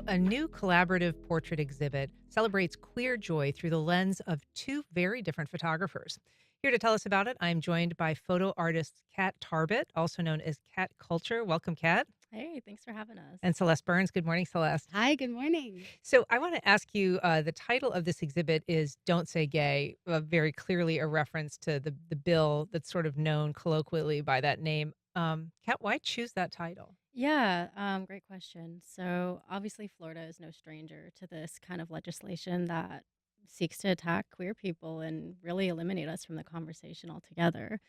Well, a new collaborative portrait exhibit celebrates queer joy through the lens of two very different photographers. Here to tell us about it, I'm joined by photo artist Kat Tarbett, also known as Kat Culture. Welcome, Kat. Hey, thanks for having us. And Celeste Burns. Good morning, Celeste. Hi, good morning. So I want to ask you the title of this exhibit is Don't Say Gay, very clearly a reference to the bill that's sort of known colloquially by that name. Kat, why choose that title? Yeah, great question. So, obviously, Florida is no stranger to this kind of legislation that seeks to attack queer people and really eliminate us from the conversation altogether.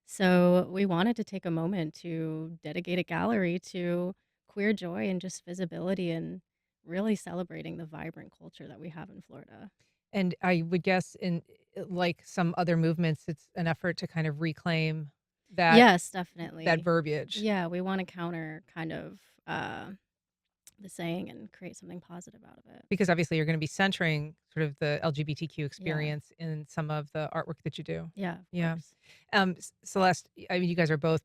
So, we wanted to take a moment to dedicate a gallery to queer joy and just visibility and really celebrating the vibrant culture that we have in Florida. And I would guess in like some other movements, it's an effort to kind of reclaim that Yes, that definitely. verbiage. Yeah, we want to counter kind of the saying and create something positive out of it. Because obviously you're gonna be centering sort of the LGBTQ Yeah. experience in some of the artwork that you do. Yeah, of Yeah. course. Celeste, I mean, you guys are both,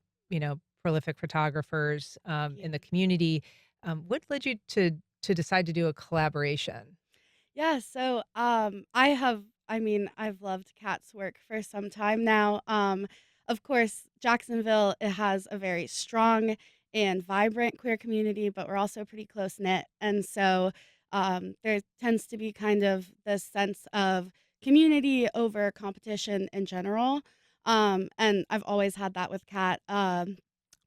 prolific photographers, Thank in you. the community. What led you to decide to do a collaboration? I've loved Kat's work for some time now. Of course, Jacksonville, it has a very strong and vibrant queer community, but we're also pretty close knit. And so there tends to be kind of this sense of community over competition in general. And I've always had that with Kat.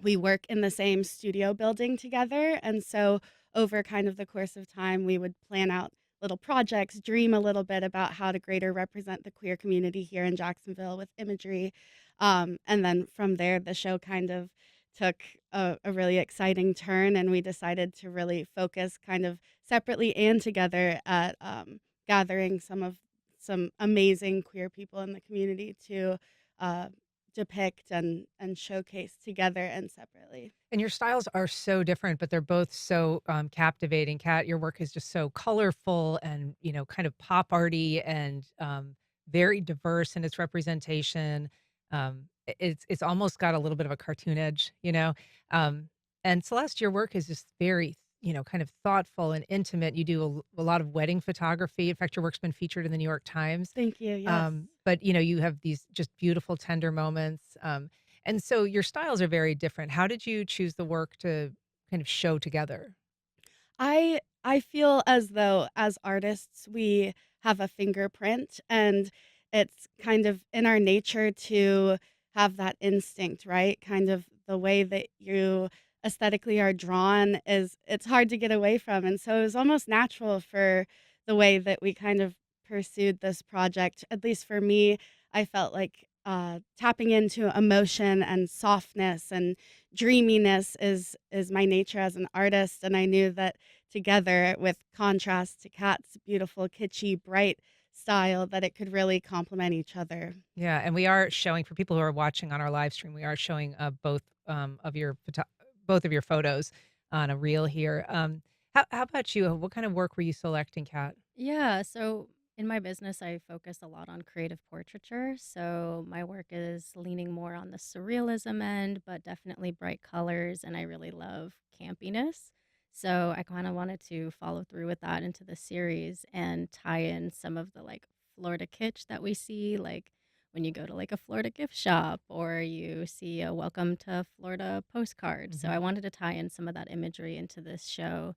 We work in the same studio building together. And so over kind of the course of time, we would plan out little projects, dream a little bit about how to greater represent the queer community here in Jacksonville with imagery. And then from there, the show kind of took a really exciting turn, and we decided to really focus kind of separately and together at gathering some amazing queer people in the community to uh, depict and showcase together and separately. And your styles are so different, but they're both so, captivating. Kat, your work is just so colorful and, kind of pop arty and, very diverse in its representation. It's almost got a little bit of a cartoon edge, you know? Um, and Celeste, your work is just very, kind of thoughtful and intimate. You do a lot of wedding photography. In fact, your work's been featured in the New York Times. Thank you. Yes. But, you have these just beautiful, tender moments. And so your styles are very different. How did you choose the work to kind of show together? I feel as though as artists we have a fingerprint, and it's kind of in our nature to have that instinct, right? Kind of the way that you aesthetically are drawn is it's hard to get away from. And so it was almost natural for the way that we kind of pursued this project. At least for me, I felt like tapping into emotion and softness and dreaminess is my nature as an artist, and I knew that together with contrast to Kat's beautiful, kitschy, bright style that it could really complement each other. Yeah, and we are showing for people who are watching on our live stream, we are showing both of your photos on a reel here. How about you? What kind of work were you selecting, Kat? Yeah, so in my business, I focus a lot on creative portraiture. So my work is leaning more on the surrealism end, but definitely bright colors. And I really love campiness. So I kind of wanted to follow through with that into the series and tie in some of the like Florida kitsch that we see, like when you go to like a Florida gift shop or you see a welcome to Florida postcard. So Mhm. I wanted to tie in some of that imagery into this show.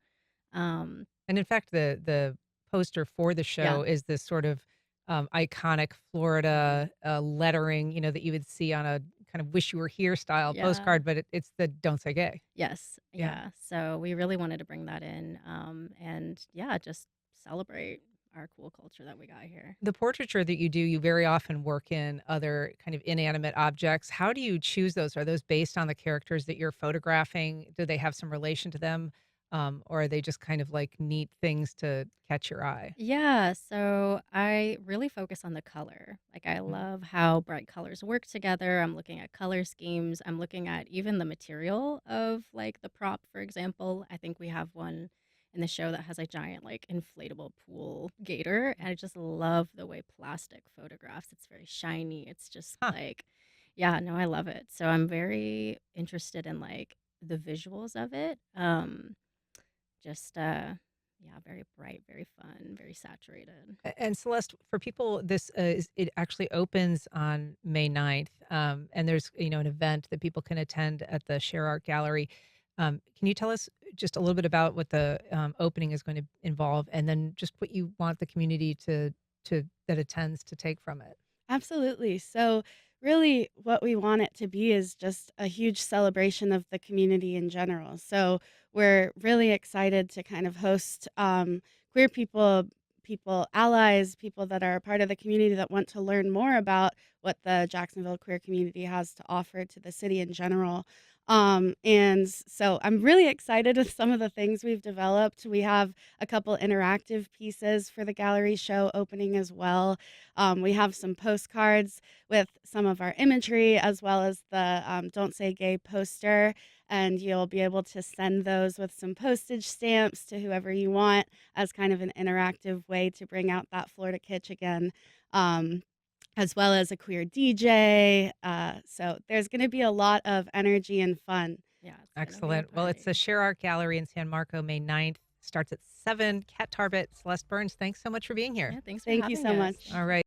Um, And in fact, the poster for the yeah. show is this sort of, iconic Florida, lettering, that you would see on a kind of wish you were here style Yeah. postcard, but it's the "Don't say gay." Yes. Yeah. Yeah. So we really wanted to bring that in, and yeah, just celebrate our cool culture that we got here. The portraiture that you do, you very often work in other kind of inanimate objects. How do you choose those? Are those based on the characters that you're photographing? Do they have some relation to them? Or are they just kind of like neat things to catch your eye? Yeah, so I really focus on the color. Like, I Mhm. love how bright colors work together. I'm looking at color schemes. I'm looking at even the material of like the prop, for example. I think we have one in the show that has a giant, like, inflatable pool gator. And I just love the way plastic photographs. It's very shiny. It's just Huh. like, yeah, no, I love it. So I'm very interested in like the visuals of it. Just Yeah, very bright, very fun, very saturated. And Celeste, for people, it actually opens on May 9th, and there's an event that people can attend at the Share Art Gallery. Can you tell us just a little bit about what the opening is going to involve, and then just what you want the community to that attends to take from it? Absolutely. So, really, what we want it to be is just a huge celebration of the community in general. So, we're really excited to kind of host queer people, people, allies, people that are a part of the community that want to learn more about what the Jacksonville queer community has to offer to the city in general. And so I'm really excited with some of the things we've developed. We have a couple interactive pieces for the gallery show opening as well. We have some postcards with some of our imagery, as well as the Don't Say Gay poster. And you'll be able to send those with some postage stamps to whoever you want as kind of an interactive way to bring out that Florida kitsch again. Um, as well as a queer DJ. So there's going to be a lot of energy and fun. Yeah, it's gonna be a Excellent. Well, it's the party. Share Art Gallery in San Marco, May 9th. Starts at 7. Kat Tarbett, Celeste Burns, thanks so much for being here. Yeah, thanks for Thank you having so us. much. All right.